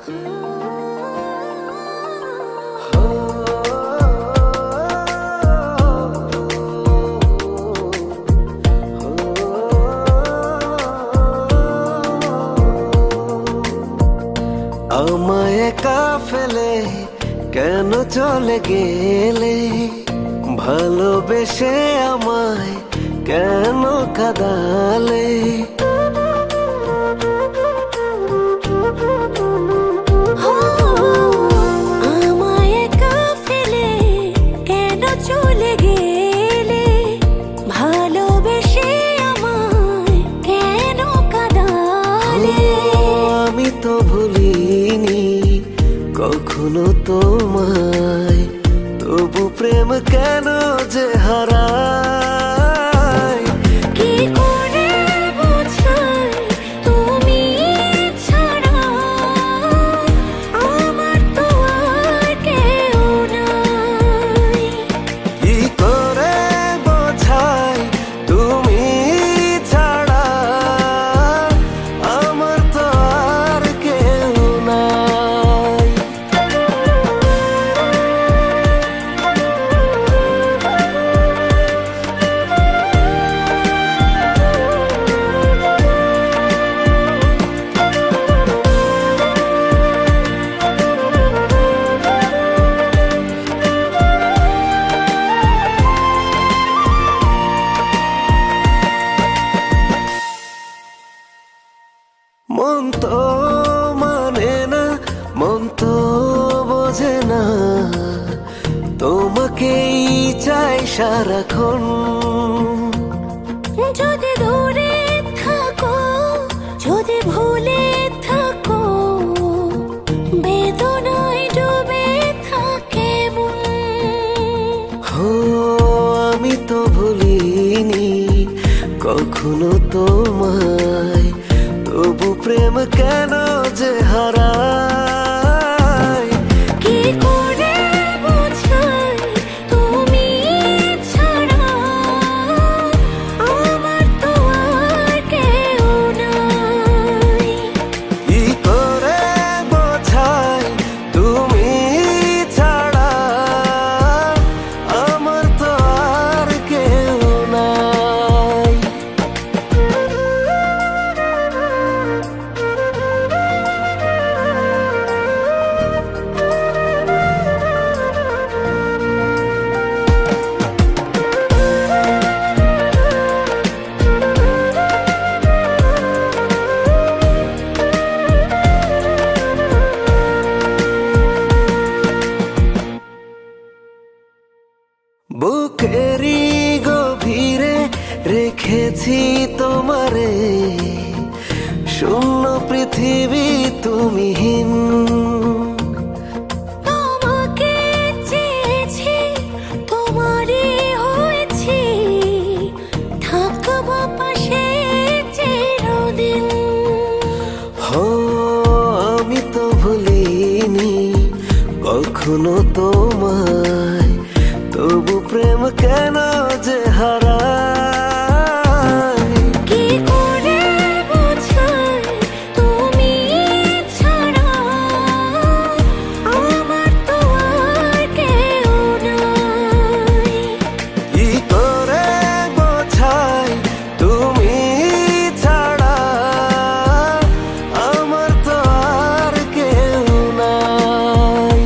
আমায় একা ফেলে কেন চলে গেলে, ভালোবেসে আমায় কেন কাঁদালে। আমায় একা ফেলে কেন চলে গেলে, ভালোবেসে আমায় কেন কাঁদালে। আমি তো ভুলিনি কখনো তোমায়, তবু প্রেম কেন যে হারায়। কি করে বোঝাই তুমি ছাড়া আমার তো আর কেউ নাই। কি করে বোঝাই তুমি ছাড়া আমার তো আর কেউ নাই। মন তো মানে না, মন তো বোঝে না, তোমাকেই চাই সারাক্ষণ। যদি দূরে থাকো, যদি ভুলে থাকো, বেদনায় ডুবে থাকে মন। হো আমি তো ভুলিনি কখনো তোমায়, তবু প্রেম কেন যে হারায়। কি করে বোঝাই তুমি ছাড়া আমার তো আর কেউ নাই। কি করে বোঝাই তুমি ছাড়া আমার তো আর কেউ নাই। বুকেরই গভীরে রেখেছি তোমারে, শূন্য পৃথিবী তুমিহীন। তোমাকে চেয়েছি, তোমারই হয়েছি, থাকবো পাশে চিরদিন। হো আমি তো ভুলিনি কখনো তোমায়, তবু প্রেম কেন যে হারায়। কি করে বোঝাই তুমি ছাড়া আমার তো আর কেউ নাই। কি করে বোঝাই তুমি ছাড়া আমার তো আর কেউ নাই।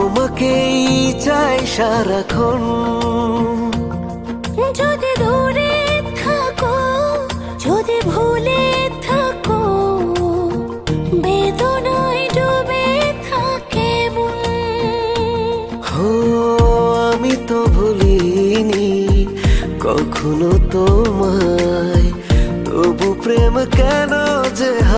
তোমাকেই চাই সারাক্ষণ। যদি দূরে থাকো, যদি ভুলে থাকো, বেদনায় ডুবে থাকে মন। হো আমি তো ভুলিনি কখনো তোমায়, তবু প্রেম কেন যে